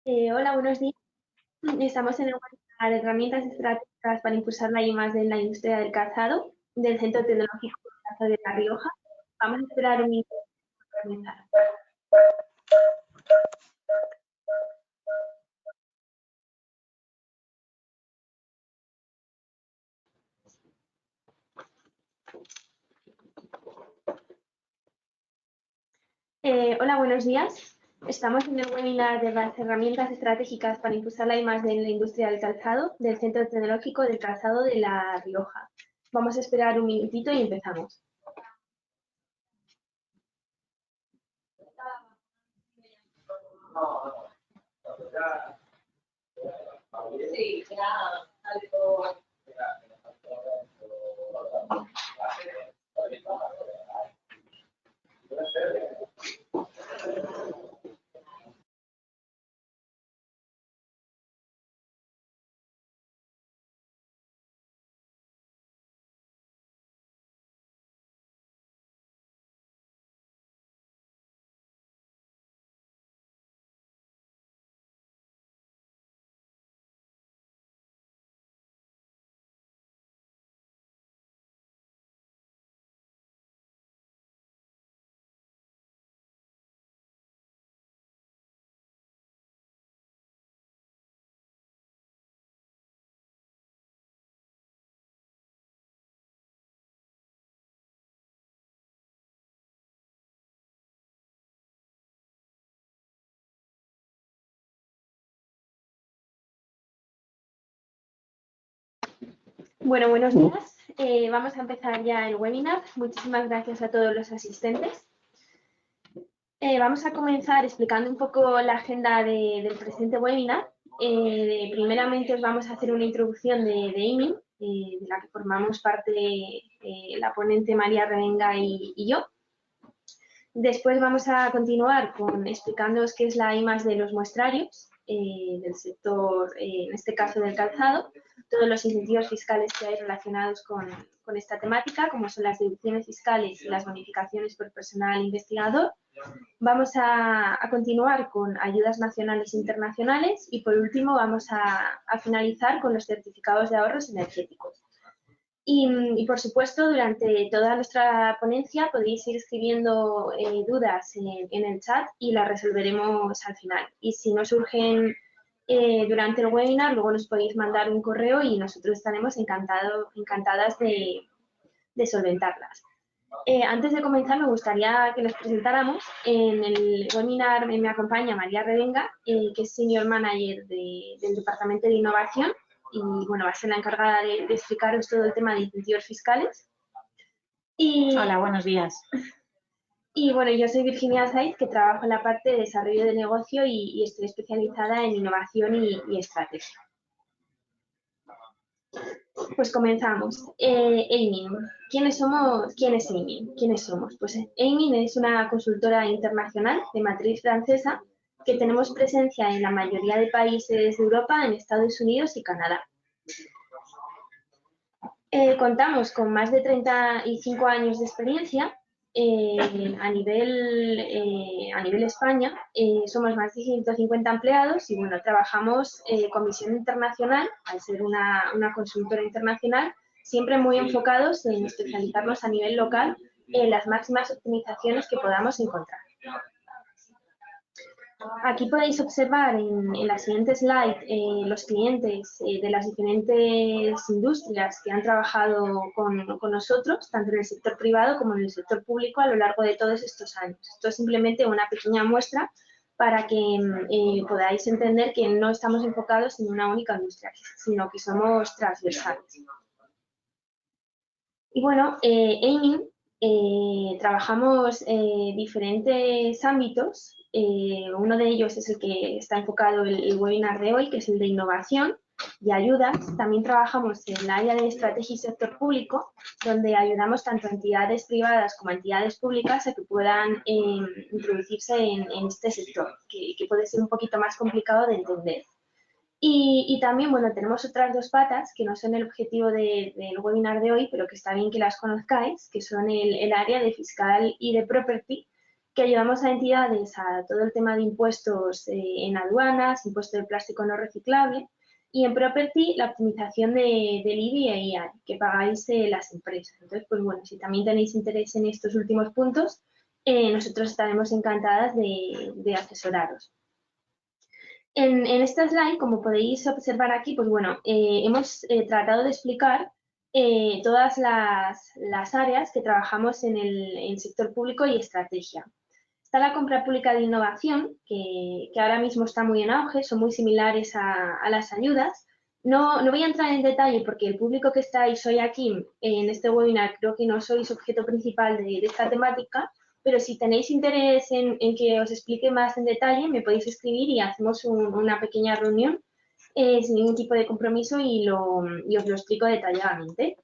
Hola, buenos días. Estamos en el webinar de herramientas estratégicas para impulsar la I+D en la industria del calzado del Centro Tecnológico del Calzado de La Rioja. Vamos a esperar un minuto para comenzar. Hola, buenos días. Estamos en el webinar de las herramientas estratégicas para impulsar la I+D en la industria del calzado del Centro Tecnológico del Calzado de La Rioja. Vamos a esperar un minutito y empezamos. Sí, ya algo. Bueno, buenos días. Vamos a empezar ya el webinar. Muchísimas gracias a todos los asistentes. Vamos a comenzar explicando un poco la agenda del presente webinar. Primeramente os vamos a hacer una introducción de Aiming, de la que formamos parte la ponente María Revenga y yo. Después vamos a continuar explicándoos qué es la I+D de los muestrarios del sector, en este caso del calzado, todos los incentivos fiscales que hay relacionados con esta temática, como son las deducciones fiscales y las bonificaciones por personal investigador. Vamos a continuar con ayudas nacionales e internacionales y, por último, vamos a finalizar con los certificados de ahorros energéticos. Y, por supuesto, durante toda nuestra ponencia podéis ir escribiendo dudas en el chat y las resolveremos al final. Y si no surgen durante el webinar, luego nos podéis mandar un correo y nosotros estaremos encantadas de solventarlas. Antes de comenzar, me gustaría que nos presentáramos. En el webinar me acompaña María Revenga, que es Senior Manager del Departamento de Innovación, y bueno, va a ser la encargada de explicaros todo el tema de incentivos fiscales. Hola, buenos días. Y bueno, yo soy Virginia Saiz, que trabajo en la parte de desarrollo de negocio y estoy especializada en innovación y estrategia. Pues comenzamos. Aiming. ¿Quién es Aiming? ¿Quiénes somos? Pues Aiming es una consultora internacional de matriz francesa que tenemos presencia en la mayoría de países de Europa, en Estados Unidos y Canadá. Contamos con más de 35 años de experiencia a nivel España. Somos más de 150 empleados y bueno, trabajamos con visión internacional, al ser una consultora internacional, siempre muy enfocados en especializarnos a nivel local en las máximas optimizaciones que podamos encontrar. Aquí podéis observar en la siguiente slide los clientes de las diferentes industrias que han trabajado con nosotros, tanto en el sector privado como en el sector público, a lo largo de todos estos años. Esto es simplemente una pequeña muestra para que podáis entender que no estamos enfocados en una única industria, sino que somos transversales. Y bueno, Aiming, trabajamos diferentes ámbitos. Uno de ellos es el que está enfocado el webinar de hoy, que es el de innovación y ayudas. También trabajamos en el área de estrategia y sector público, donde ayudamos tanto a entidades privadas como a entidades públicas a que puedan introducirse en este sector, que puede ser un poquito más complicado de entender. Y también, bueno, tenemos otras dos patas que no son el objetivo del webinar de hoy, pero que está bien que las conozcáis, que son el área de fiscal y de property, que ayudamos a entidades a todo el tema de impuestos en aduanas, impuesto de plástico no reciclable, y en property la optimización del IBI e IAE que pagáis las empresas. Entonces, pues bueno, si también tenéis interés en estos últimos puntos, nosotros estaremos encantadas de asesoraros. En esta slide, como podéis observar aquí, pues bueno, hemos tratado de explicar todas las áreas que trabajamos en el sector público y estrategia. Está la compra pública de innovación, que ahora mismo está muy en auge, son muy similares a las ayudas. No voy a entrar en detalle porque el público que estáis hoy aquí en este webinar creo que no sois objeto principal de esta temática, pero si tenéis interés en que os explique más en detalle, me podéis escribir y hacemos una pequeña reunión sin ningún tipo de compromiso y os lo explico detalladamente.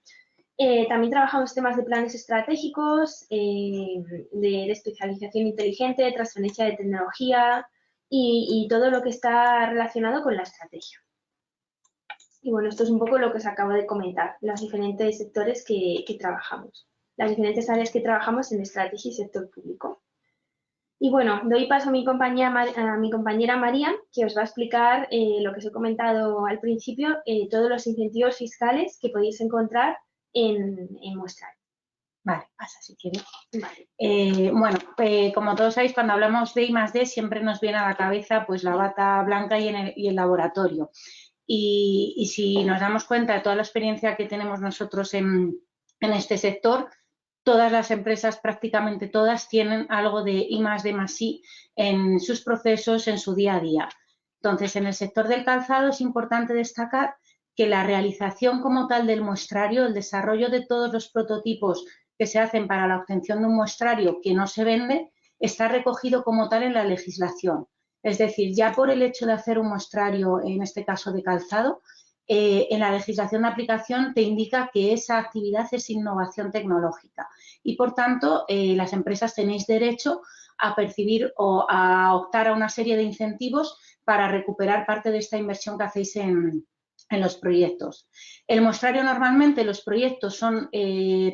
También trabajamos temas de planes estratégicos, de especialización inteligente, de transferencia de tecnología y todo lo que está relacionado con la estrategia. Y bueno, esto es un poco lo que os acabo de comentar, los diferentes sectores que trabajamos, las diferentes áreas que trabajamos en estrategia y sector público. Y bueno, doy paso a mi compañera María, que os va a explicar lo que os he comentado al principio, todos los incentivos fiscales que podéis encontrar en Muestrario. Vale, pasa si quieres. Vale. Bueno, como todos sabéis, cuando hablamos de I+D siempre nos viene a la cabeza pues la bata blanca y el laboratorio. Y si nos damos cuenta de toda la experiencia que tenemos nosotros en este sector, todas las empresas, prácticamente todas, tienen algo de I+D+I en sus procesos, en su día a día. Entonces, en el sector del calzado es importante destacar que la realización como tal del muestrario, el desarrollo de todos los prototipos que se hacen para la obtención de un muestrario que no se vende, está recogido como tal en la legislación. Es decir, ya por el hecho de hacer un muestrario, en este caso de calzado, en la legislación de aplicación te indica que esa actividad es innovación tecnológica y, por tanto, las empresas tenéis derecho a percibir o a optar a una serie de incentivos para recuperar parte de esta inversión que hacéis en los proyectos. El muestrario normalmente, los proyectos son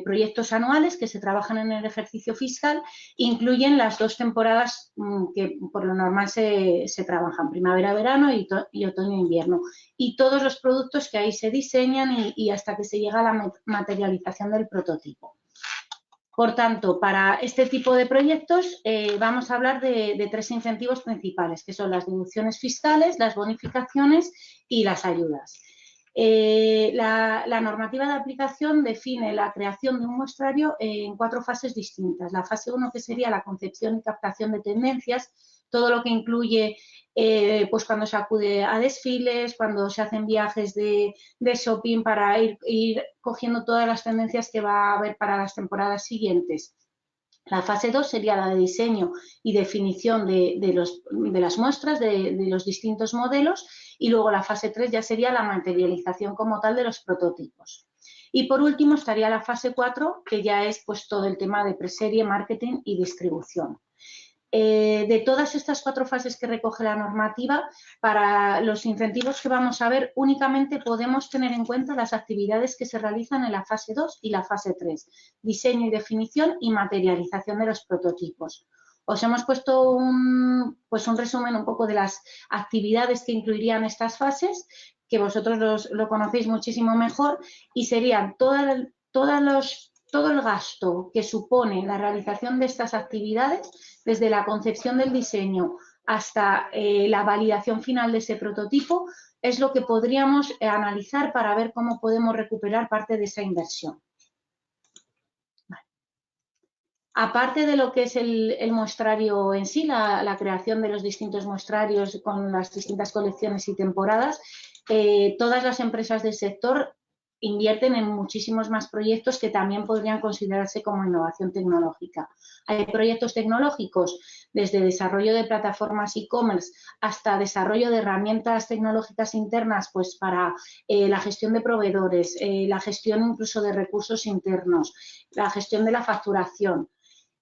proyectos anuales que se trabajan en el ejercicio fiscal, incluyen las 2 temporadas que por lo normal se trabajan, primavera-verano y otoño-invierno, y todos los productos que ahí se diseñan y hasta que se llega a la materialización del prototipo. Por tanto, para este tipo de proyectos vamos a hablar de 3 incentivos principales, que son las deducciones fiscales, las bonificaciones y las ayudas. La normativa de aplicación define la creación de un muestrario en 4 fases distintas. La fase 1, que sería la concepción y captación de tendencias, todo lo que incluye pues cuando se acude a desfiles, cuando se hacen viajes de shopping para ir cogiendo todas las tendencias que va a haber para las temporadas siguientes. La fase 2 sería la de diseño y definición de las muestras, de los distintos modelos, y luego la fase 3 ya sería la materialización como tal de los prototipos. Y por último estaría la fase 4, que ya es pues todo el tema de preserie, marketing y distribución. De todas estas 4 fases que recoge la normativa, para los incentivos que vamos a ver, únicamente podemos tener en cuenta las actividades que se realizan en la fase 2 y la fase 3, diseño y definición y materialización de los prototipos. Os hemos puesto un resumen un poco de las actividades que incluirían estas fases, que vosotros lo conocéis muchísimo mejor, y serían todo el gasto que supone la realización de estas actividades, desde la concepción del diseño hasta la validación final de ese prototipo, es lo que podríamos analizar para ver cómo podemos recuperar parte de esa inversión. Vale. Aparte de lo que es el muestrario en sí, la creación de los distintos muestrarios con las distintas colecciones y temporadas, todas las empresas del sector invierten en muchísimos más proyectos que también podrían considerarse como innovación tecnológica. Hay proyectos tecnológicos desde desarrollo de plataformas e-commerce hasta desarrollo de herramientas tecnológicas internas pues para la gestión de proveedores, la gestión incluso de recursos internos, la gestión de la facturación.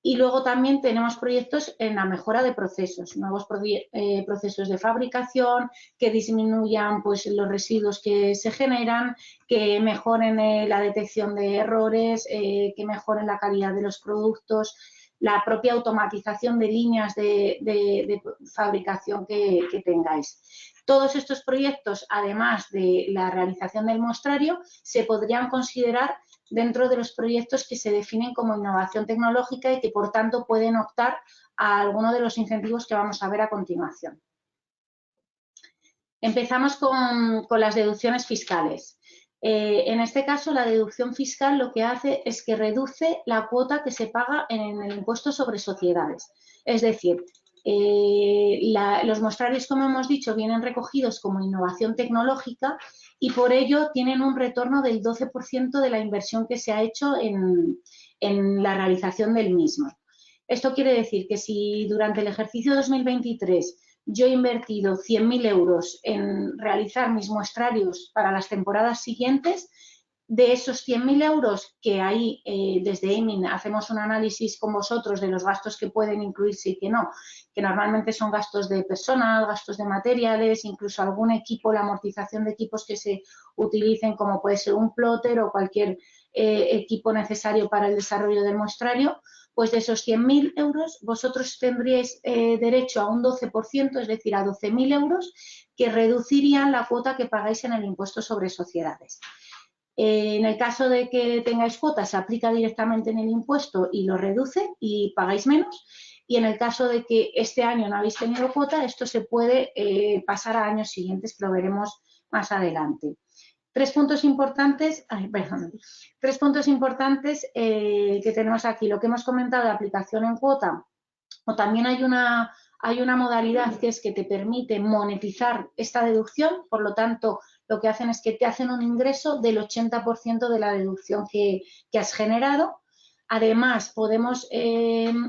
Y luego también tenemos proyectos en la mejora de procesos, nuevos procesos de fabricación que disminuyan pues, los residuos que se generan, que mejoren la detección de errores, que mejoren la calidad de los productos. la propia automatización de líneas de fabricación que tengáis. Todos estos proyectos, además de la realización del muestrario, se podrían considerar dentro de los proyectos que se definen como innovación tecnológica y que, por tanto, pueden optar a alguno de los incentivos que vamos a ver a continuación. Empezamos con las deducciones fiscales. En este caso, la deducción fiscal lo que hace es que reduce la cuota que se paga en el impuesto sobre sociedades. Es decir, los muestrarios, como hemos dicho, vienen recogidos como innovación tecnológica y por ello tienen un retorno del 12% de la inversión que se ha hecho en la realización del mismo. Esto quiere decir que si durante el ejercicio 2023 yo he invertido 100.000 euros en realizar mis muestrarios para las temporadas siguientes, de esos 100.000 euros que ahí desde Emin hacemos un análisis con vosotros de los gastos que pueden incluirse y que no, que normalmente son gastos de personal, gastos de materiales, incluso algún equipo, la amortización de equipos que se utilicen, como puede ser un plotter o cualquier equipo necesario para el desarrollo del muestrario. Pues de esos 100.000 euros vosotros tendríais derecho a un 12%, es decir, a 12.000 euros, que reducirían la cuota que pagáis en el impuesto sobre sociedades. En el caso de que tengáis cuotas, se aplica directamente en el impuesto y lo reduce y pagáis menos. Y en el caso de que este año no habéis tenido cuota, esto se puede pasar a años siguientes, que lo veremos más adelante. Tres puntos importantes que tenemos aquí. Lo que hemos comentado de aplicación en cuota, o también hay una modalidad que es que te permite monetizar esta deducción, por lo tanto, lo que hacen es que te hacen un ingreso del 80% de la deducción que has generado. Además, podemos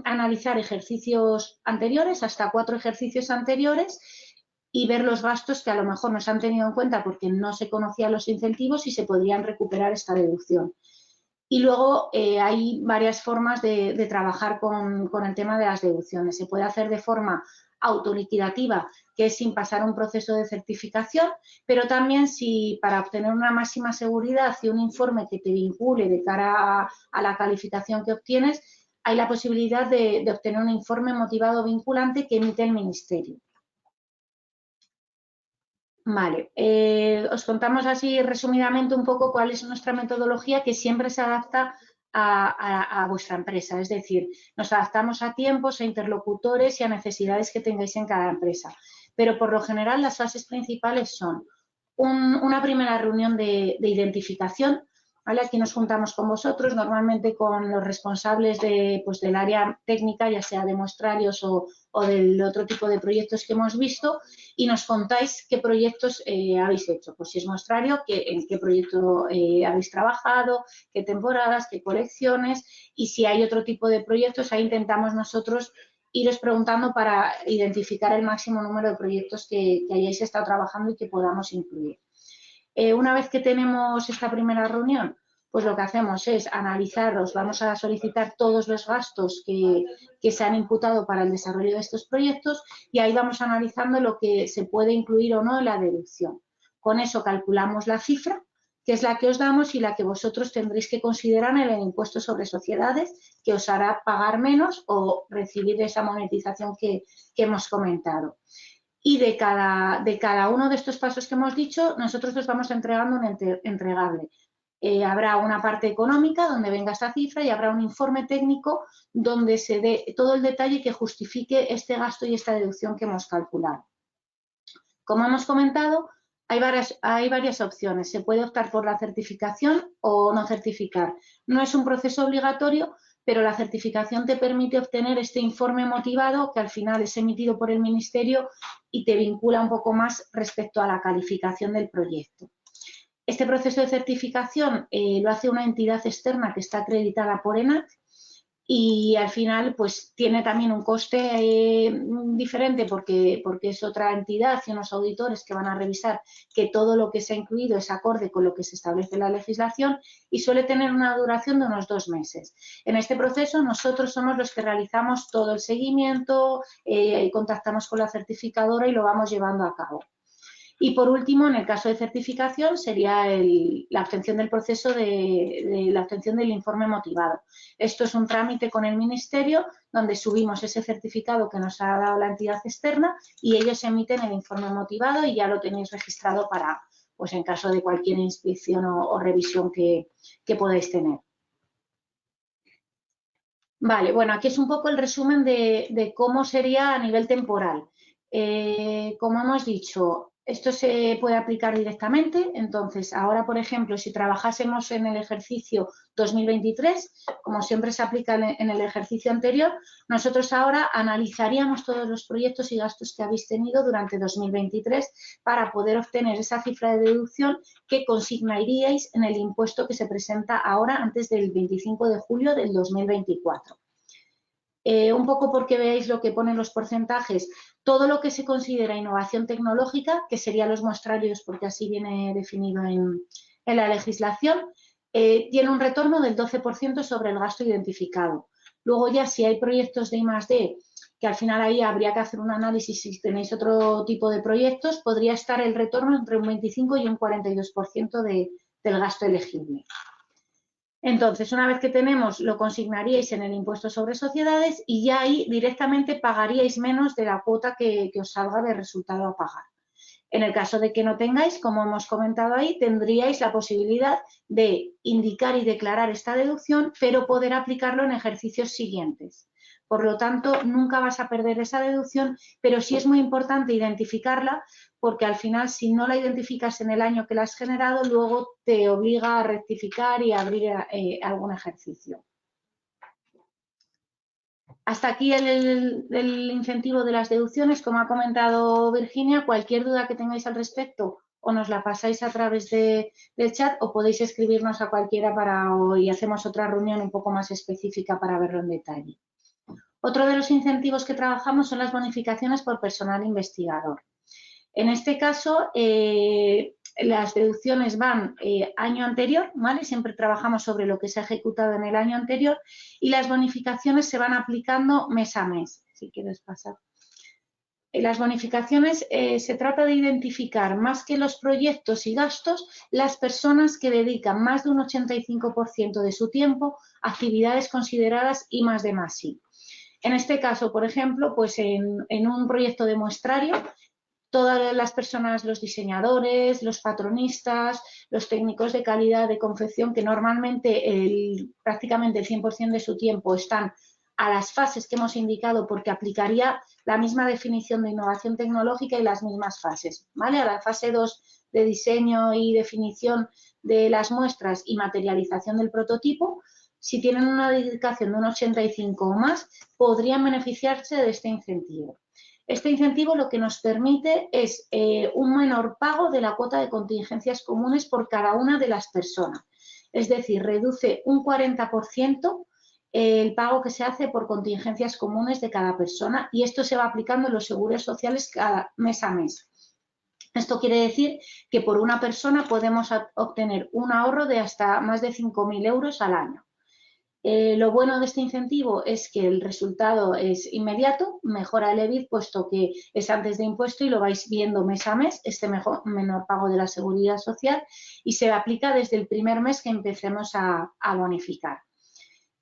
analizar ejercicios anteriores, hasta 4 ejercicios anteriores, y ver los gastos que a lo mejor no se han tenido en cuenta porque no se conocían los incentivos y se podrían recuperar esta deducción. Y luego hay varias formas de trabajar con el tema de las deducciones. Se puede hacer de forma autoliquidativa, que es sin pasar un proceso de certificación, pero también si para obtener una máxima seguridad y un informe que te vincule de cara a la calificación que obtienes, hay la posibilidad de obtener un informe motivado vinculante que emite el Ministerio. Vale, os contamos así resumidamente un poco cuál es nuestra metodología, que siempre se adapta a vuestra empresa. Es decir, nos adaptamos a tiempos, a interlocutores y a necesidades que tengáis en cada empresa. Pero por lo general las fases principales son una primera reunión de identificación. ¿Vale? Aquí nos juntamos con vosotros, normalmente con los responsables del área técnica, ya sea de muestrarios o del otro tipo de proyectos que hemos visto, y nos contáis qué proyectos habéis hecho. Pues si es muestrario, en qué proyecto habéis trabajado, qué temporadas, qué colecciones, y si hay otro tipo de proyectos, ahí intentamos nosotros iros preguntando para identificar el máximo número de proyectos que hayáis estado trabajando y que podamos incluir. Una vez que tenemos esta primera reunión, pues lo que hacemos es analizar, os vamos a solicitar todos los gastos que se han imputado para el desarrollo de estos proyectos y ahí vamos analizando lo que se puede incluir o no en la deducción. Con eso calculamos la cifra, que es la que os damos y la que vosotros tendréis que considerar en el impuesto sobre sociedades, que os hará pagar menos o recibir esa monetización que hemos comentado. Y de cada uno de estos pasos que hemos dicho, nosotros os vamos entregando un entregable. Habrá una parte económica donde venga esta cifra y habrá un informe técnico donde se dé todo el detalle que justifique este gasto y esta deducción que hemos calculado. Como hemos comentado, hay varias opciones. Se puede optar por la certificación o no certificar. No es un proceso obligatorio, pero la certificación te permite obtener este informe motivado que al final es emitido por el Ministerio y te vincula un poco más respecto a la calificación del proyecto. Este proceso de certificación lo hace una entidad externa que está acreditada por ENAC y al final pues tiene también un coste diferente porque es otra entidad y unos auditores que van a revisar que todo lo que se ha incluido es acorde con lo que se establece en la legislación y suele tener una duración de unos 2 meses. En este proceso nosotros somos los que realizamos todo el seguimiento, contactamos con la certificadora y lo vamos llevando a cabo. Y por último, en el caso de certificación, sería la obtención del proceso de la obtención del informe motivado. Esto es un trámite con el Ministerio donde subimos ese certificado que nos ha dado la entidad externa y ellos emiten el informe motivado y ya lo tenéis registrado para, pues en caso de cualquier inspección o revisión que podáis tener. Vale, bueno, aquí es un poco el resumen de cómo sería a nivel temporal. Como hemos dicho, esto se puede aplicar directamente, entonces ahora, por ejemplo, si trabajásemos en el ejercicio 2023, como siempre se aplica en el ejercicio anterior, nosotros ahora analizaríamos todos los proyectos y gastos que habéis tenido durante 2023 para poder obtener esa cifra de deducción que consignaríais en el impuesto que se presenta ahora antes del 25 de julio del 2024. Un poco porque veáis lo que ponen los porcentajes, todo lo que se considera innovación tecnológica, que serían los muestrarios, porque así viene definido en la legislación, tiene un retorno del 12% sobre el gasto identificado. Luego ya si hay proyectos de I+D, que al final ahí habría que hacer un análisis si tenéis otro tipo de proyectos, podría estar el retorno entre un 25 y un 42% del gasto elegible. Entonces, una vez que tenemos, lo consignaríais en el impuesto sobre sociedades y ya ahí directamente pagaríais menos de la cuota que os salga de resultado a pagar. En el caso de que no tengáis, como hemos comentado ahí, tendríais la posibilidad de indicar y declarar esta deducción, pero poder aplicarlo en ejercicios siguientes. Por lo tanto, nunca vas a perder esa deducción, pero sí es muy importante identificarla porque al final, si no la identificas en el año que la has generado, luego te obliga a rectificar y a abrir algún ejercicio. Hasta aquí el incentivo de las deducciones. Como ha comentado Virginia, cualquier duda que tengáis al respecto o nos la pasáis a través del chat o podéis escribirnos a cualquiera y hacemos otra reunión un poco más específica para verlo en detalle. Otro de los incentivos que trabajamos son las bonificaciones por personal investigador. En este caso, las deducciones van año anterior, ¿vale? Siempre trabajamos sobre lo que se ha ejecutado en el año anterior y las bonificaciones se van aplicando mes a mes. Si quieres pasar. Las bonificaciones se trata de identificar más que los proyectos y gastos, las personas que dedican más de un 85% de su tiempo a actividades consideradas I+D+I. En este caso, por ejemplo, pues en un proyecto de muestrario, todas las personas, los diseñadores, los patronistas, los técnicos de calidad de confección, que normalmente prácticamente el 100% de su tiempo están a las fases que hemos indicado porque aplicaría la misma definición de innovación tecnológica y las mismas fases, ¿vale? A la fase 2 de diseño y definición de las muestras y materialización del prototipo, si tienen una dedicación de un 85 o más, podrían beneficiarse de este incentivo. Este incentivo lo que nos permite es un menor pago de la cuota de contingencias comunes por cada una de las personas. Es decir, reduce un 40% el pago que se hace por contingencias comunes de cada persona y esto se va aplicando en los seguros sociales cada mes a mes. Esto quiere decir que por una persona podemos obtener un ahorro de hasta más de 5.000 euros al año. Lo bueno de este incentivo es que el resultado es inmediato, mejora el EBIT puesto que es antes de impuesto y lo vais viendo mes a mes, este menor pago de la seguridad social y se aplica desde el primer mes que empecemos a bonificar.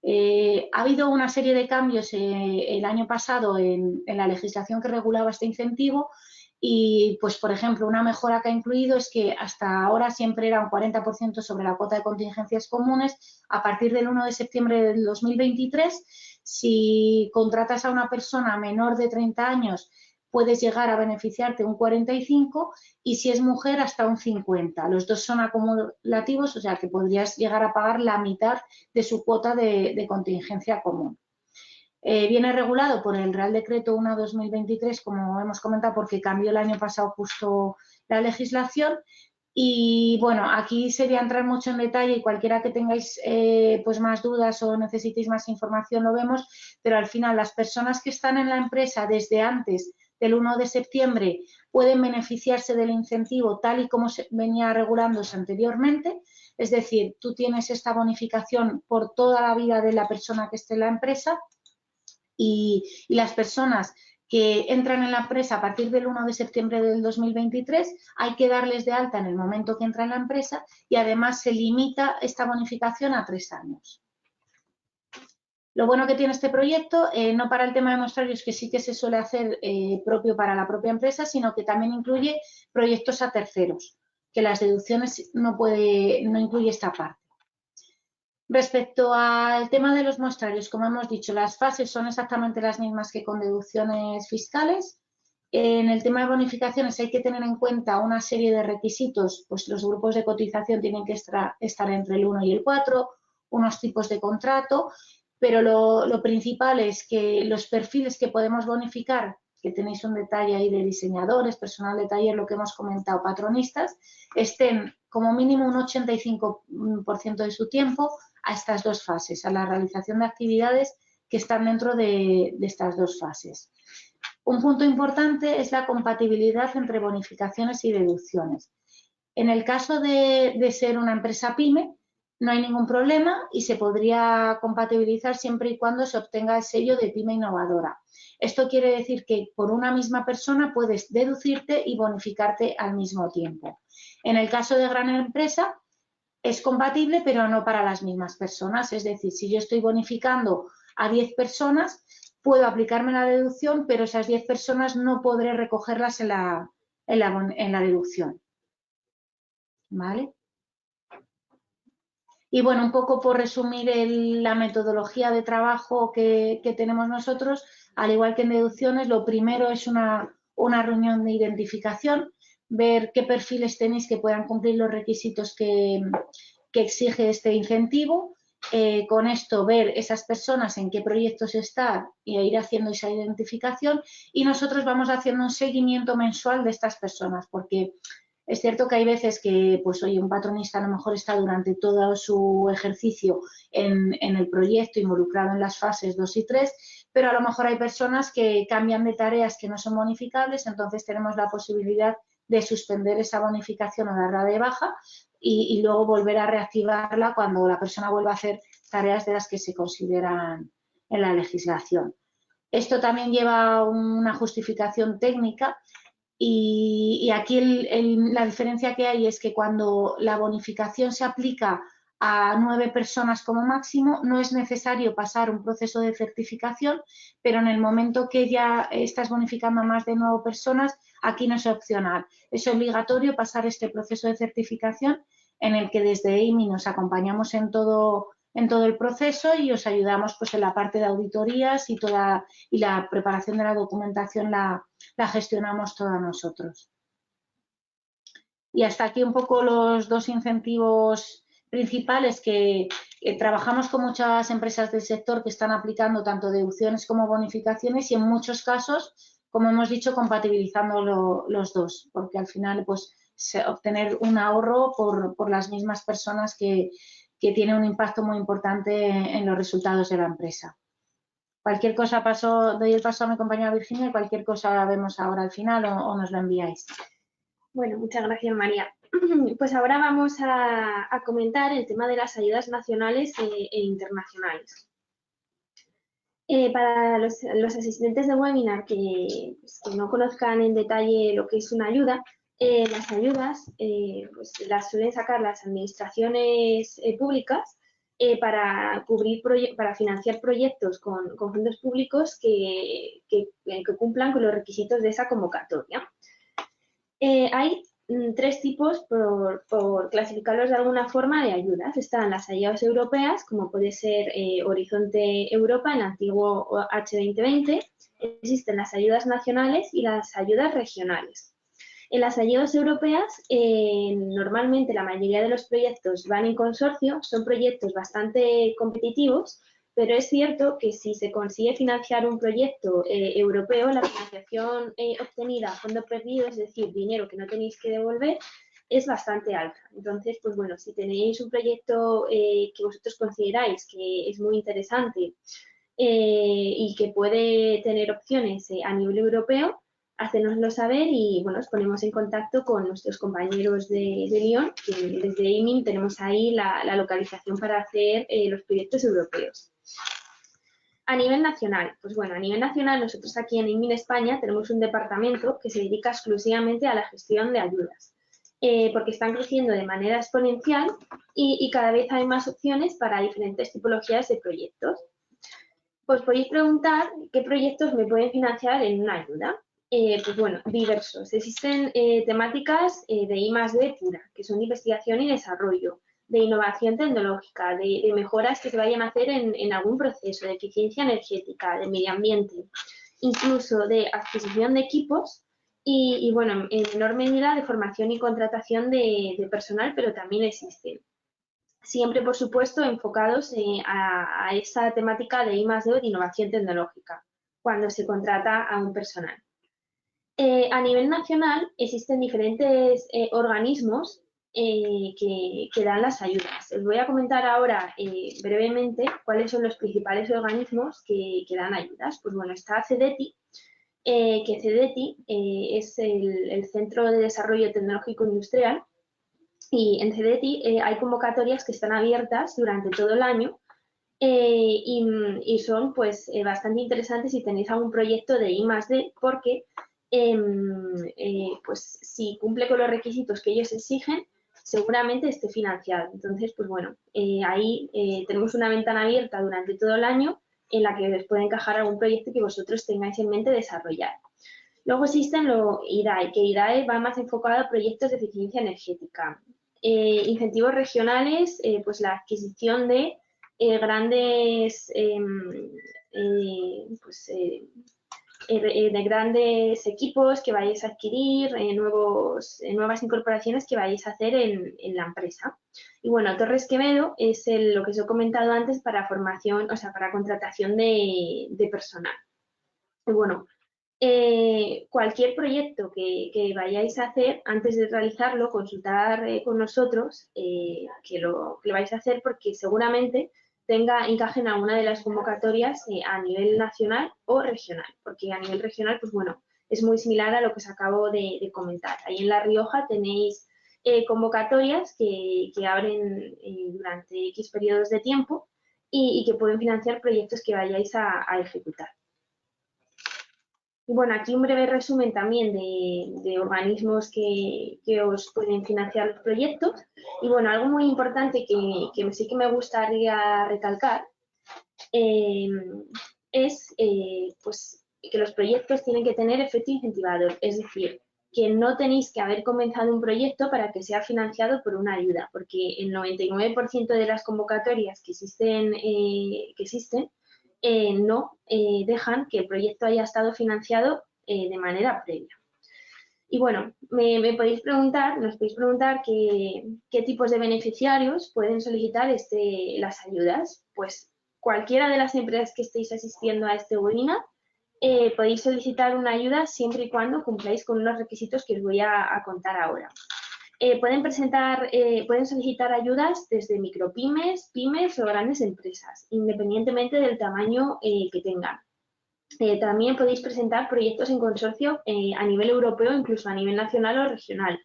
Ha habido una serie de cambios el año pasado en la legislación que regulaba este incentivo y, pues, por ejemplo, una mejora que ha incluido es que hasta ahora siempre era un 40% sobre la cuota de contingencias comunes. A partir del 1 de septiembre del 2023, si contratas a una persona menor de 30 años, puedes llegar a beneficiarte un 45 y si es mujer hasta un 50. Los dos son acumulativos, o sea que podrías llegar a pagar la mitad de su cuota de contingencia común. Viene regulado por el Real Decreto 1/2023, como hemos comentado, porque cambió el año pasado justo la legislación. Y bueno, aquí sería entrar mucho en detalle y cualquiera que tengáis pues más dudas o necesitéis más información lo vemos, pero al final las personas que están en la empresa desde antes del 1 de septiembre pueden beneficiarse del incentivo tal y como se venía regulándose anteriormente. Es decir, tú tienes esta bonificación por toda la vida de la persona que esté en la empresa y las personas que entran en la empresa a partir del 1 de septiembre del 2023, hay que darles de alta en el momento que entra en la empresa y además se limita esta bonificación a 3 años. Lo bueno que tiene este proyecto, no para el tema de muestrarios, que sí que se suele hacer propio para la propia empresa, sino que también incluye proyectos a terceros, que las deducciones no incluye esta parte. Respecto al tema de los muestrarios, como hemos dicho, las fases son exactamente las mismas que con deducciones fiscales. En el tema de bonificaciones hay que tener en cuenta una serie de requisitos, pues los grupos de cotización tienen que estar entre el 1 y el 4, unos tipos de contrato, pero lo principal es que los perfiles que podemos bonificar, que tenéis un detalle ahí de diseñadores, personal de taller, lo que hemos comentado, patronistas, estén como mínimo un 85% de su tiempo a estas dos fases, a la realización de actividades que están dentro de estas dos fases. Un punto importante es la compatibilidad entre bonificaciones y deducciones. En el caso de ser una empresa PYME, no hay ningún problema y se podría compatibilizar siempre y cuando se obtenga el sello de PYME innovadora. Esto quiere decir que por una misma persona puedes deducirte y bonificarte al mismo tiempo. En el caso de gran empresa, es compatible, pero no para las mismas personas. Es decir, si yo estoy bonificando a 10 personas, puedo aplicarme la deducción, pero esas 10 personas no podré recogerlas en la deducción. ¿Vale? Y bueno, un poco por resumir la metodología de trabajo que tenemos nosotros, al igual que en deducciones, lo primero es una reunión de identificación, ver qué perfiles tenéis que puedan cumplir los requisitos que exige este incentivo. Con esto ver esas personas en qué proyectos están y ir haciendo esa identificación, y nosotros vamos haciendo un seguimiento mensual de estas personas, porque es cierto que hay veces que, pues oye, un patronista a lo mejor está durante todo su ejercicio en el proyecto involucrado en las fases 2 y 3, pero a lo mejor hay personas que cambian de tareas que no son bonificables, entonces tenemos la posibilidad de suspender esa bonificación o darla de baja y luego volver a reactivarla cuando la persona vuelva a hacer tareas de las que se consideran en la legislación. Esto también lleva una justificación técnica. Y aquí la diferencia que hay es que cuando la bonificación se aplica a 9 personas como máximo, no es necesario pasar un proceso de certificación, pero en el momento que ya estás bonificando a más de 9 personas, aquí no es opcional. Es obligatorio pasar este proceso de certificación en el que desde EIMI nos acompañamos en todo el proceso y os ayudamos pues en la parte de auditorías y la preparación de la documentación la gestionamos todos nosotros. Y hasta aquí un poco los dos incentivos principales que trabajamos con muchas empresas del sector que están aplicando tanto deducciones como bonificaciones y en muchos casos, como hemos dicho, compatibilizando los dos, porque al final pues obtener un ahorro por las mismas personas que tiene un impacto muy importante en los resultados de la empresa. Cualquier cosa doy el paso a mi compañera Virginia y cualquier cosa vemos ahora al final o nos lo enviáis. Bueno, muchas gracias, María. Pues ahora vamos a comentar el tema de las ayudas nacionales e internacionales. Para los asistentes de webinar que no conozcan en detalle lo que es una ayuda, las ayudas pues las suelen sacar las administraciones públicas para financiar proyectos con fondos públicos que cumplan con los requisitos de esa convocatoria. Hay 3 tipos, por clasificarlos de alguna forma, de ayudas. Están las ayudas europeas, como puede ser Horizonte Europa, el antiguo H2020. Existen las ayudas nacionales y las ayudas regionales. En las ayudas europeas, normalmente la mayoría de los proyectos van en consorcio, son proyectos bastante competitivos, pero es cierto que si se consigue financiar un proyecto europeo, la financiación obtenida a fondo perdido, es decir, dinero que no tenéis que devolver, es bastante alta. Entonces, pues bueno, si tenéis un proyecto que vosotros consideráis que es muy interesante y que puede tener opciones a nivel europeo, hacénoslo saber y bueno, os ponemos en contacto con nuestros compañeros de Lyon, que desde EIMI tenemos ahí la localización para hacer los proyectos europeos. A nivel nacional, pues bueno, a nivel nacional nosotros aquí en INMIN España tenemos un departamento que se dedica exclusivamente a la gestión de ayudas, porque están creciendo de manera exponencial y cada vez hay más opciones para diferentes tipologías de proyectos. Os podéis preguntar qué proyectos me pueden financiar en una ayuda. Pues bueno, diversos. Existen temáticas de I+D pura, que son de investigación y desarrollo, de innovación tecnológica, de mejoras que se vayan a hacer en algún proceso, de eficiencia energética, de medio ambiente, incluso de adquisición de equipos y bueno, en menor medida de formación y contratación de personal, pero también existen. Siempre, por supuesto, enfocados a esa temática de I+D o de innovación tecnológica, cuando se contrata a un personal. A nivel nacional existen diferentes organismos que dan las ayudas. Os voy a comentar ahora brevemente cuáles son los principales organismos que dan ayudas. Pues bueno, está CEDETI, que CEDETI es el Centro de Desarrollo Tecnológico Industrial, y en CEDETI hay convocatorias que están abiertas durante todo el año y son pues bastante interesantes si tenéis algún proyecto de I+D, porque pues si cumple con los requisitos que ellos exigen, seguramente esté financiado. Entonces, pues bueno, ahí tenemos una ventana abierta durante todo el año en la que os puede encajar algún proyecto que vosotros tengáis en mente desarrollar. Luego existen los IDAE, que IDAE va más enfocado a proyectos de eficiencia energética. Incentivos regionales, pues la adquisición de grandes de grandes equipos que vayáis a adquirir, nuevas incorporaciones que vayáis a hacer en la empresa. Y bueno, Torres Quevedo es lo que os he comentado antes para formación, o sea, para contratación de personal. Y bueno, cualquier proyecto que vayáis a hacer, antes de realizarlo, consultar con nosotros que lo vais a hacer, porque seguramente encaje en alguna de las convocatorias a nivel nacional o regional, porque a nivel regional, pues bueno, es muy similar a lo que os acabo de comentar. Ahí en La Rioja tenéis convocatorias que abren durante X periodos de tiempo y que pueden financiar proyectos que vayáis a ejecutar. Y bueno, aquí un breve resumen también de organismos que os pueden financiar los proyectos. Y bueno, algo muy importante que sí que me gustaría recalcar es pues, que los proyectos tienen que tener efecto incentivador. Es decir, que no tenéis que haber comenzado un proyecto para que sea financiado por una ayuda, porque el 99% de las convocatorias que existen no dejan que el proyecto haya estado financiado de manera previa. Y bueno, nos podéis preguntar qué tipos de beneficiarios pueden solicitar las ayudas. Pues cualquiera de las empresas que estéis asistiendo a este webinar podéis solicitar una ayuda siempre y cuando cumpláis con unos requisitos que os voy a contar ahora. Pueden solicitar ayudas desde micropymes, pymes o grandes empresas, independientemente del tamaño que tengan. También podéis presentar proyectos en consorcio a nivel europeo, incluso a nivel nacional o regional.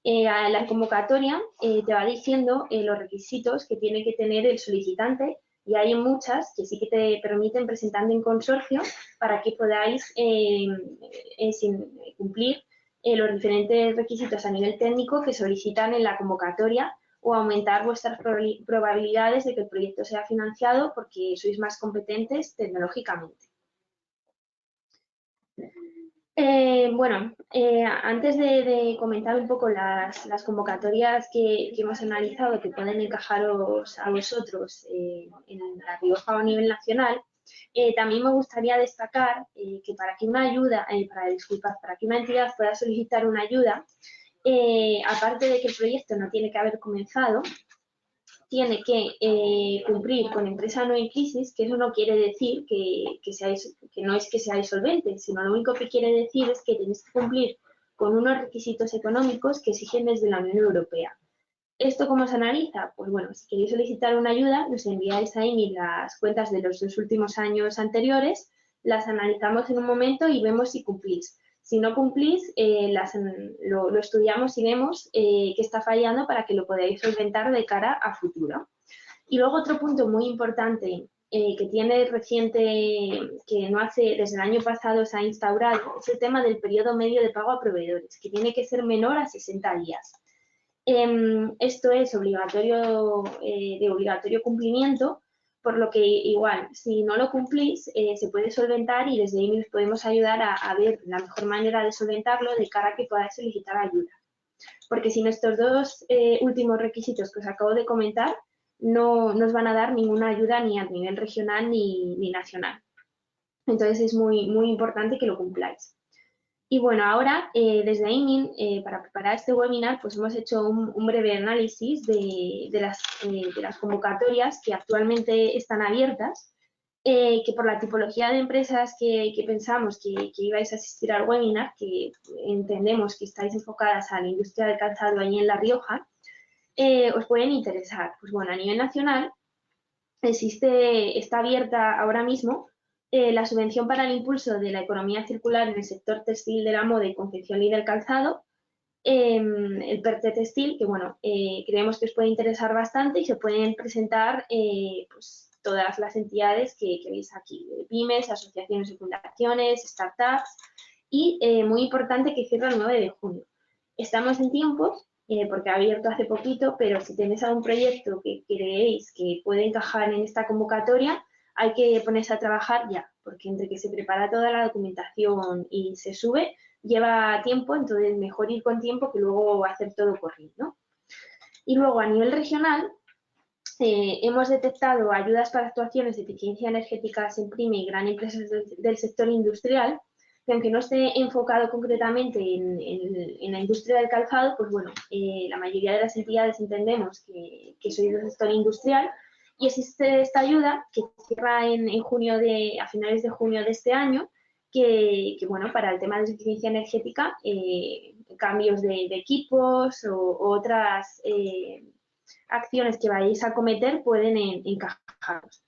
La convocatoria te va diciendo los requisitos que tiene que tener el solicitante, y hay muchas que sí que te permiten presentar en consorcio para que podáis cumplir los diferentes requisitos a nivel técnico que solicitan en la convocatoria, o aumentar vuestras probabilidades de que el proyecto sea financiado porque sois más competentes tecnológicamente. Antes de comentar un poco las convocatorias que hemos analizado que pueden encajaros a vosotros en La Rioja o a nivel nacional, también me gustaría destacar que para que una entidad pueda solicitar una ayuda, aparte de que el proyecto no tiene que haber comenzado, tiene que cumplir con empresa no en crisis, que eso no quiere decir que no es que seáis solventes, sino lo único que quiere decir es que tenéis que cumplir con unos requisitos económicos que exigen desde la Unión Europea. ¿Esto cómo se analiza? Pues bueno, si queréis solicitar una ayuda, nos enviáis ahí las cuentas de los 2 últimos años anteriores, las analizamos en un momento y vemos si cumplís. Si no cumplís, lo estudiamos y vemos qué está fallando para que lo podáis solventar de cara a futuro. Y luego otro punto muy importante que tiene reciente, que no hace, desde el año pasado se ha instaurado, es el tema del periodo medio de pago a proveedores, que tiene que ser menor a 60 días. Esto es obligatorio, de obligatorio cumplimiento, por lo que igual, si no lo cumplís, se puede solventar y desde ahí nos podemos ayudar a ver la mejor manera de solventarlo de cara a que podáis solicitar ayuda. Porque sin estos dos últimos requisitos que os acabo de comentar, no nos van a dar ninguna ayuda ni a nivel regional ni nacional. Entonces es muy, muy importante que lo cumpláis. Y bueno, ahora desde AIMIN, para preparar este webinar, pues hemos hecho un breve análisis de las convocatorias que actualmente están abiertas, que por la tipología de empresas que pensamos que ibais a asistir al webinar, que entendemos que estáis enfocadas a la industria del calzado ahí en La Rioja, os pueden interesar. Pues bueno, a nivel nacional está abierta ahora mismo la subvención para el impulso de la economía circular en el sector textil de la moda y confección y del calzado, el PERTE Textil, que bueno, creemos que os puede interesar bastante y se pueden presentar pues, todas las entidades que veis aquí, pymes, asociaciones y fundaciones, startups, y muy importante que cierra el 9 de junio. Estamos en tiempos, porque ha abierto hace poquito, pero si tenéis algún proyecto que creéis que puede encajar en esta convocatoria, hay que ponerse a trabajar ya, porque entre que se prepara toda la documentación y se sube, lleva tiempo, entonces mejor ir con tiempo que luego hacer todo corriendo, ¿no? Y luego a nivel regional, hemos detectado ayudas para actuaciones de eficiencia energética en PYME y gran empresas del sector industrial, que aunque no esté enfocado concretamente en la industria del calzado, pues bueno, la mayoría de las entidades entendemos que soy del sector industrial y existe esta ayuda que cierra a finales de junio de este año, que bueno, para el tema de eficiencia energética, cambios de equipos o otras acciones que vayáis a cometer pueden encajaros.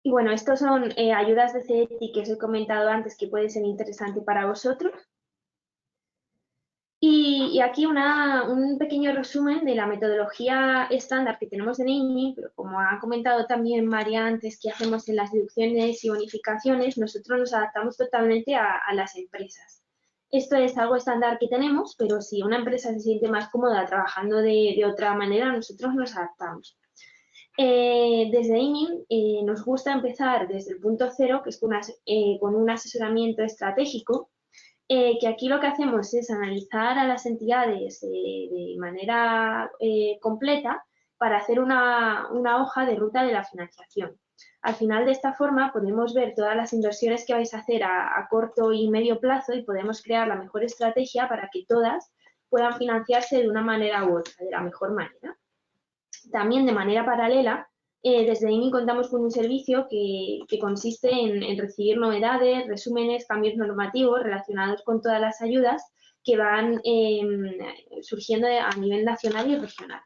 Y bueno, estos son ayudas de CETI que os he comentado antes que puede ser interesante para vosotros. Y aquí un pequeño resumen de la metodología estándar que tenemos en AIMIN, pero como ha comentado también María antes, que hacemos en las deducciones y bonificaciones, nosotros nos adaptamos totalmente a las empresas. Esto es algo estándar que tenemos, pero si una empresa se siente más cómoda trabajando de otra manera, nosotros nos adaptamos. Desde AIMIN nos gusta empezar desde el punto cero, que es con un asesoramiento estratégico, que aquí lo que hacemos es analizar a las entidades de manera completa para hacer una hoja de ruta de la financiación. Al final, de esta forma, podemos ver todas las inversiones que vais a hacer a corto y medio plazo y podemos crear la mejor estrategia para que todas puedan financiarse de una manera u otra, de la mejor manera. También, de manera paralela, desde AIMIN contamos con un servicio que consiste en recibir novedades, resúmenes, cambios normativos relacionados con todas las ayudas que van surgiendo a nivel nacional y regional.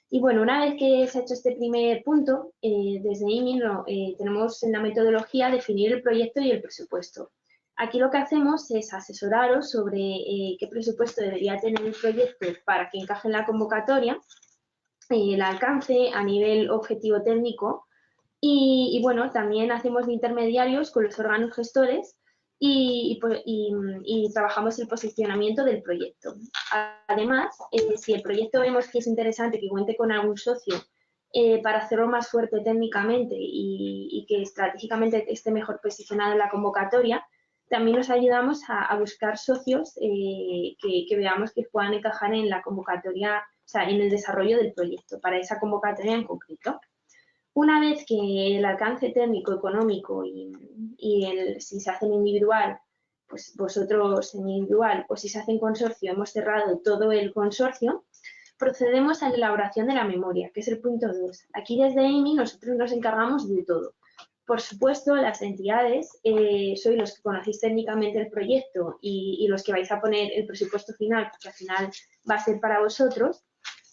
Y bueno, una vez que se ha hecho este primer punto, desde AIMIN tenemos en la metodología definir el proyecto y el presupuesto. Aquí lo que hacemos es asesoraros sobre qué presupuesto debería tener el proyecto para que encaje en la convocatoria, el alcance a nivel objetivo técnico y bueno, también hacemos de intermediarios con los órganos gestores y trabajamos el posicionamiento del proyecto. Además, si el proyecto vemos que es interesante, que cuente con algún socio para hacerlo más fuerte técnicamente y que estratégicamente esté mejor posicionado en la convocatoria, también nos ayudamos a buscar socios que veamos que puedan encajar en la convocatoria, o sea, en el desarrollo del proyecto, para esa convocatoria en concreto. Una vez que el alcance técnico, económico y si se hace en individual, pues vosotros en individual, o si se hace en consorcio, hemos cerrado todo el consorcio, procedemos a la elaboración de la memoria, que es el punto 2. Aquí desde AIMIN nosotros nos encargamos de todo. Por supuesto, las entidades sois los que conocéis técnicamente el proyecto y los que vais a poner el presupuesto final, porque al final va a ser para vosotros,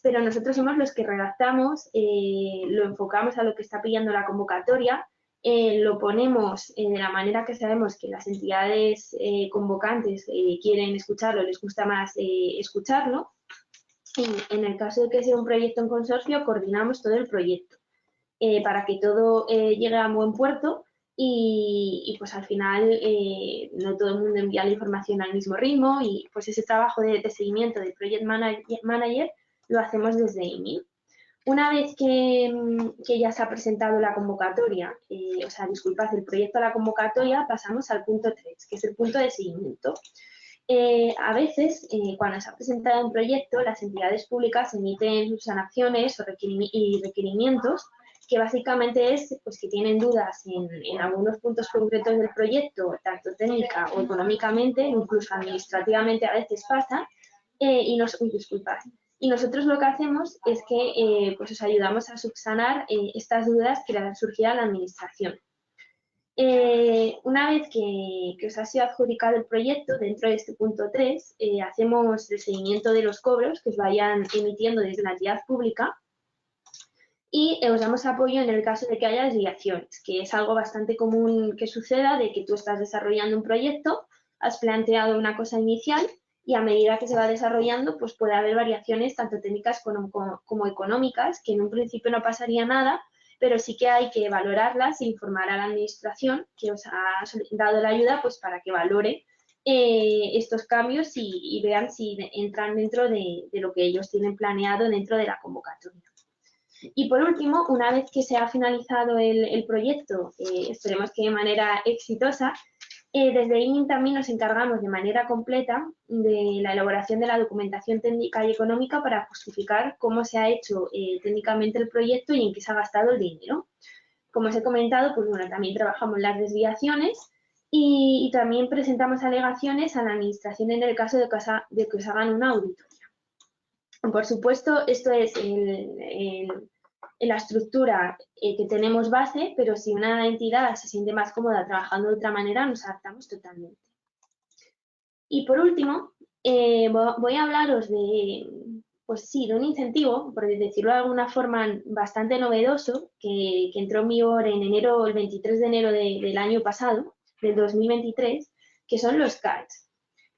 pero nosotros somos los que redactamos, lo enfocamos a lo que está pidiendo la convocatoria, lo ponemos de la manera que sabemos que las entidades convocantes quieren escucharlo, les gusta más escucharlo. Y en el caso de que sea un proyecto en consorcio, coordinamos todo el proyecto. para que todo llegue a buen puerto y pues al final no todo el mundo envía la información al mismo ritmo y pues ese trabajo de seguimiento de Project Manager lo hacemos desde email. Una vez que ya se ha presentado la convocatoria, disculpad, el proyecto a la convocatoria, pasamos al punto 3, que es el punto de seguimiento. A veces, cuando se ha presentado un proyecto, las entidades públicas emiten subsanaciones y requerimientos, que básicamente es pues, que tienen dudas en algunos puntos concretos del proyecto, tanto técnica o económicamente, incluso administrativamente a veces pasa, y nosotros lo que hacemos es que pues os ayudamos a subsanar estas dudas que le han surgido a la administración. Una vez que os ha sido adjudicado el proyecto, dentro de este punto 3, hacemos el seguimiento de los cobros que os vayan emitiendo desde la entidad pública y os damos apoyo en el caso de que haya desviaciones, que es algo bastante común que suceda, de que tú estás desarrollando un proyecto, has planteado una cosa inicial y a medida que se va desarrollando, pues puede haber variaciones tanto técnicas como económicas, que en un principio no pasaría nada, pero sí que hay que valorarlas e informar a la administración que os ha dado la ayuda pues para que valore estos cambios y vean si entran dentro de lo que ellos tienen planeado dentro de la convocatoria. Y por último, una vez que se ha finalizado el proyecto, esperemos que de manera exitosa, desde INIM también nos encargamos de manera completa de la elaboración de la documentación técnica y económica para justificar cómo se ha hecho técnicamente el proyecto y en qué se ha gastado el dinero. Como os he comentado, pues bueno, también trabajamos las desviaciones y también presentamos alegaciones a la administración en el caso de que os hagan una auditoría. Por supuesto, esto es la estructura que tenemos base, pero si una entidad se siente más cómoda trabajando de otra manera, nos adaptamos totalmente. Y por último, voy a hablaros de un incentivo, por decirlo de alguna forma, bastante novedoso, que entró en vigor en enero, el 23 de enero del año pasado, del 2023, que son los CAEs.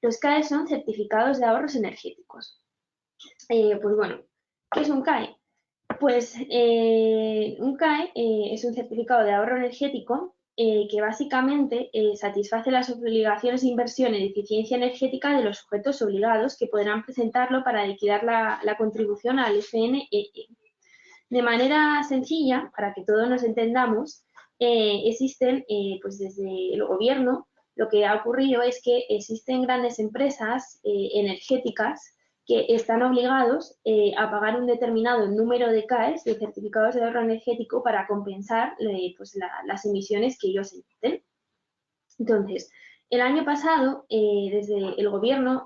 Los CAEs son certificados de ahorros energéticos. Pues bueno, ¿qué es un CAE? Pues un CAE es un certificado de ahorro energético que básicamente satisface las obligaciones de inversión en eficiencia energética de los sujetos obligados que podrán presentarlo para liquidar la contribución al FNEE. De manera sencilla, para que todos nos entendamos, existen, pues desde el gobierno, lo que ha ocurrido es que existen grandes empresas energéticas que están obligados a pagar un determinado número de CAEs, de certificados de ahorro energético, para compensar pues las emisiones que ellos emiten. Entonces, el año pasado, desde el gobierno,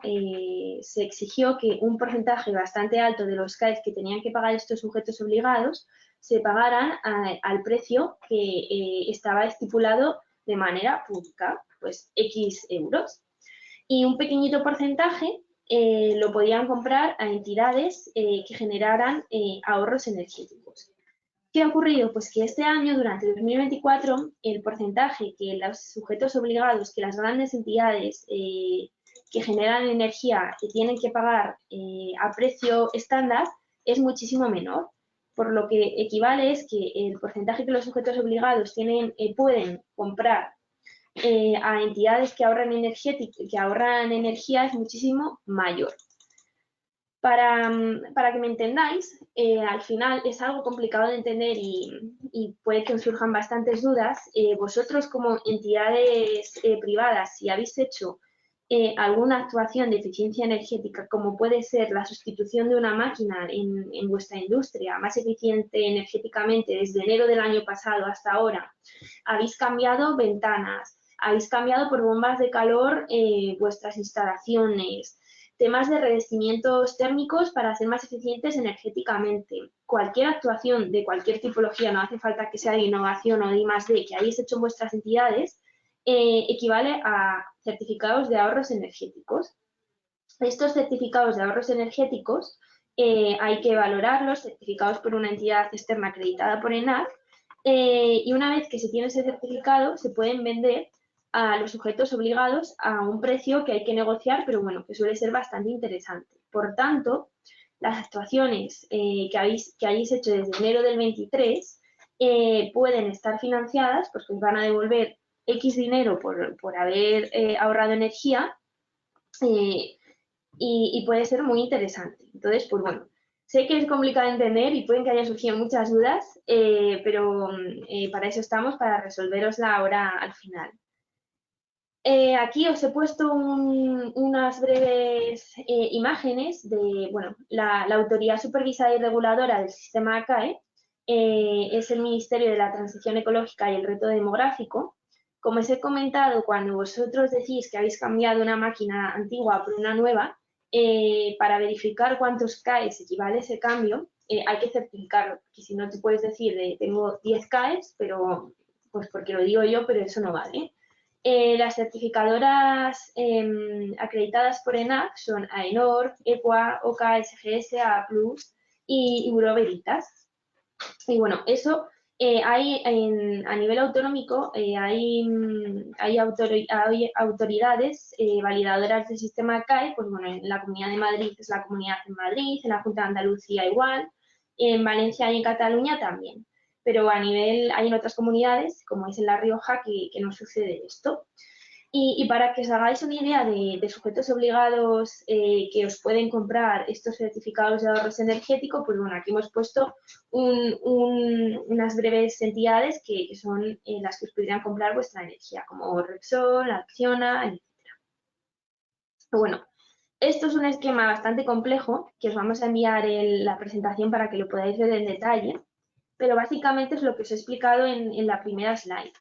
se exigió que un porcentaje bastante alto de los CAEs que tenían que pagar estos sujetos obligados se pagaran al precio que estaba estipulado de manera pública, pues X euros. Y un pequeñito porcentaje lo podían comprar a entidades que generaran ahorros energéticos. ¿Qué ha ocurrido? Pues que este año, durante 2024, el porcentaje que los sujetos obligados, que las grandes entidades que generan energía que tienen que pagar a precio estándar es muchísimo menor, por lo que equivale es que el porcentaje que los sujetos obligados pueden comprar a entidades que ahorran energía es muchísimo mayor. Para que me entendáis, al final es algo complicado de entender y puede que os surjan bastantes dudas. Vosotros como entidades privadas, si habéis hecho alguna actuación de eficiencia energética, como puede ser la sustitución de una máquina en vuestra industria más eficiente energéticamente desde enero del año pasado hasta ahora, habéis cambiado ventanas, habéis cambiado por bombas de calor vuestras instalaciones, temas de revestimientos térmicos para ser más eficientes energéticamente. Cualquier actuación de cualquier tipología, no hace falta que sea de innovación o de I+D, que hayáis hecho en vuestras entidades, equivale a certificados de ahorros energéticos. Estos certificados de ahorros energéticos hay que valorarlos, certificados por una entidad externa acreditada por ENAC, y una vez que se tiene ese certificado, se pueden vender a los sujetos obligados a un precio que hay que negociar, pero bueno, que suele ser bastante interesante. Por tanto, las actuaciones que hayáis hecho desde enero del 23 pueden estar financiadas, pues os van a devolver X dinero por haber ahorrado energía, y puede ser muy interesante. Entonces, pues bueno, sé que es complicado de entender y pueden que haya surgido muchas dudas, pero para eso estamos, para resolverosla ahora al final. Aquí os he puesto unas breves imágenes de, bueno, la Autoridad Supervisada y Reguladora del Sistema CAE, es el Ministerio de la Transición Ecológica y el Reto Demográfico. Como os he comentado, cuando vosotros decís que habéis cambiado una máquina antigua por una nueva, para verificar cuántos CAEs equivale ese cambio, hay que certificarlo, porque si no tú puedes decir, tengo 10 CAEs, pero, pues porque lo digo yo, pero eso no vale. Las certificadoras acreditadas por ENAC son AENOR, EQUA, OCA, SGS, AA+, y Bureau Veritas. Y bueno, eso hay a nivel autonómico, hay autoridades validadoras del sistema CAE, pues bueno, en la Comunidad de Madrid es la Comunidad de Madrid, en la Junta de Andalucía igual, en Valencia y en Cataluña también. Pero a nivel, hay en otras comunidades, como es en La Rioja, que no sucede esto. Y para que os hagáis una idea de sujetos obligados que os pueden comprar estos certificados de ahorros energéticos, pues bueno, aquí hemos puesto unas breves entidades que son las que os podrían comprar vuestra energía, como Repsol, Acciona, etc. Bueno, esto es un esquema bastante complejo que os vamos a enviar la presentación para que lo podáis ver en detalle, pero básicamente es lo que os he explicado en la primera slide.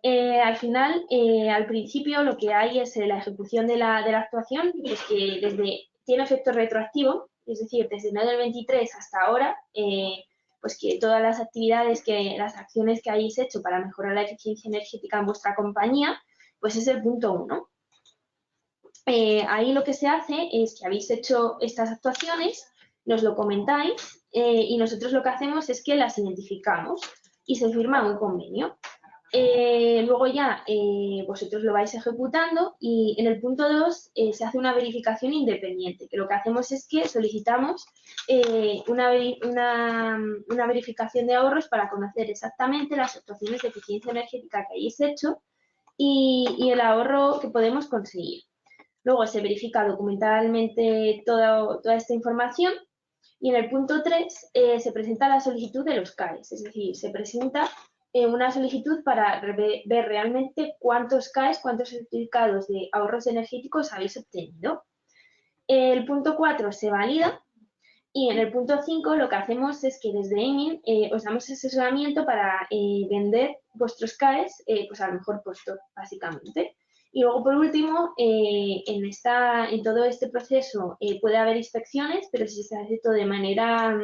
Al final, al principio, lo que hay es la ejecución de la actuación, pues que tiene efecto retroactivo, es decir, desde enero del 23 hasta ahora, pues que todas las actividades, las acciones que hayáis hecho para mejorar la eficiencia energética en vuestra compañía, pues es el punto 1. Ahí lo que se hace es que habéis hecho estas actuaciones, nos lo comentáis, y nosotros lo que hacemos es que las identificamos y se firma un convenio. Luego ya vosotros lo vais ejecutando y en el punto 2 se hace una verificación independiente, que lo que hacemos es que solicitamos una verificación de ahorros para conocer exactamente las actuaciones de eficiencia energética que hayáis hecho y el ahorro que podemos conseguir. Luego se verifica documentalmente toda esta información y en el punto 3 se presenta la solicitud de los CAEs, es decir, se presenta una solicitud para ver realmente cuántos CAEs, cuántos certificados de ahorros energéticos habéis obtenido. El punto 4 se valida y en el punto 5 lo que hacemos es que desde EMIN os damos asesoramiento para vender vuestros CAEs pues al mejor postor, básicamente. Y luego, por último, en todo este proceso puede haber inspecciones, pero si se hace todo de manera,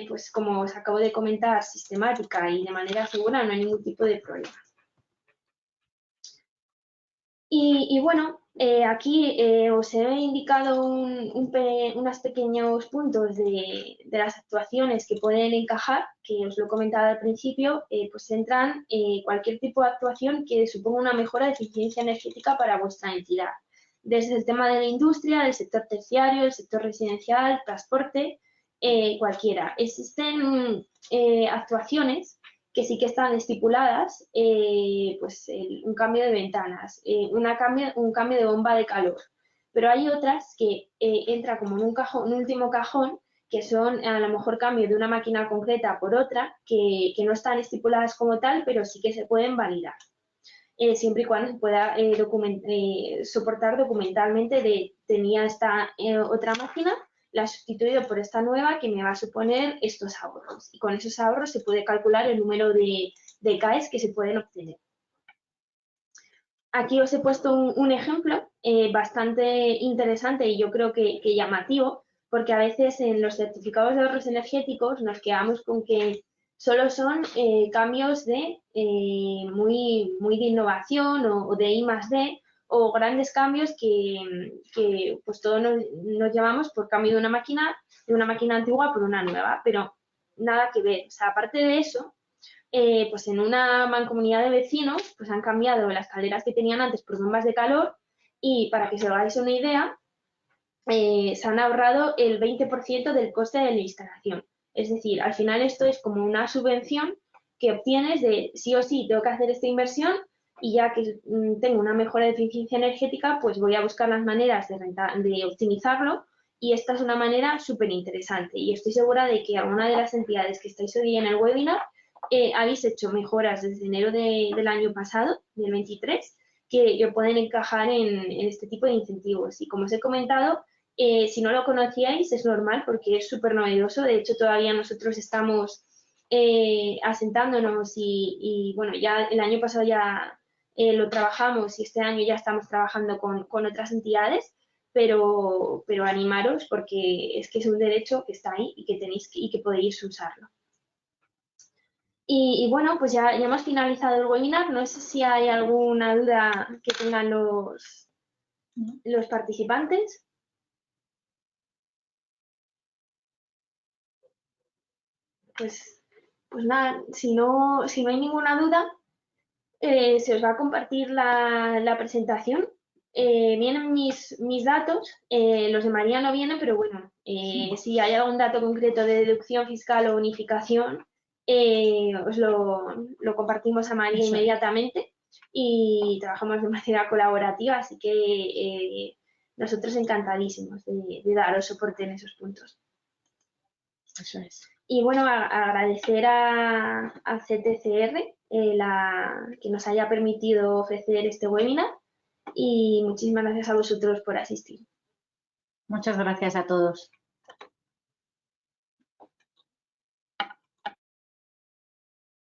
pues como os acabo de comentar, sistemática y de manera segura, no hay ningún tipo de problema. Y bueno, aquí os he indicado unos pequeños puntos de las actuaciones que pueden encajar, que os lo he comentado al principio, pues entran cualquier tipo de actuación que suponga una mejora de eficiencia energética para vuestra entidad. Desde el tema de la industria, del sector terciario, el sector residencial, transporte, cualquiera. Existen actuaciones que sí que están estipuladas, pues un cambio de ventanas, un cambio de bomba de calor. Pero hay otras que entra como en un último cajón, que son a lo mejor cambio de una máquina concreta por otra, que no están estipuladas como tal, pero sí que se pueden validar. Siempre y cuando se pueda soportar documentalmente tenía esta otra máquina, la he sustituido por esta nueva que me va a suponer estos ahorros. Y con esos ahorros se puede calcular el número de CAEs que se pueden obtener. Aquí os he puesto un ejemplo bastante interesante y yo creo que llamativo, porque a veces en los certificados de ahorros energéticos nos quedamos con que solo son cambios de muy de innovación o de I+D, o grandes cambios que pues todos nos llamamos por cambio de una máquina antigua por una nueva, pero nada que ver. O sea, aparte de eso, pues en una mancomunidad de vecinos pues han cambiado las calderas que tenían antes por bombas de calor y para que os hagáis una idea, se han ahorrado el 20% del coste de la instalación. Es decir, al final esto es como una subvención que obtienes de sí o sí tengo que hacer esta inversión y ya que tengo una mejora de eficiencia energética, pues voy a buscar las maneras de optimizarlo y esta es una manera súper interesante y estoy segura de que alguna de las entidades que estáis hoy en el webinar habéis hecho mejoras desde enero del año pasado, del 23, que pueden encajar en este tipo de incentivos. Y como os he comentado, si no lo conocíais es normal porque es súper novedoso. De hecho, todavía nosotros estamos asentándonos y, bueno, ya el año pasado ya lo trabajamos y este año ya estamos trabajando con otras entidades, pero animaros porque es que es un derecho que está ahí y que tenéis y que podéis usarlo. Y bueno, pues ya hemos finalizado el webinar. No sé si hay alguna duda que tengan los participantes. Pues nada, si no hay ninguna duda, se os va a compartir la presentación. Vienen mis datos, los de María no vienen, pero bueno, si hay algún dato concreto de deducción fiscal o unificación, os lo compartimos a María inmediatamente y trabajamos de manera colaborativa, así que nosotros encantadísimos de daros soporte en esos puntos. Eso es. Y bueno, agradecer a CTCR que nos haya permitido ofrecer este webinar y muchísimas gracias a vosotros por asistir. Muchas gracias a todos.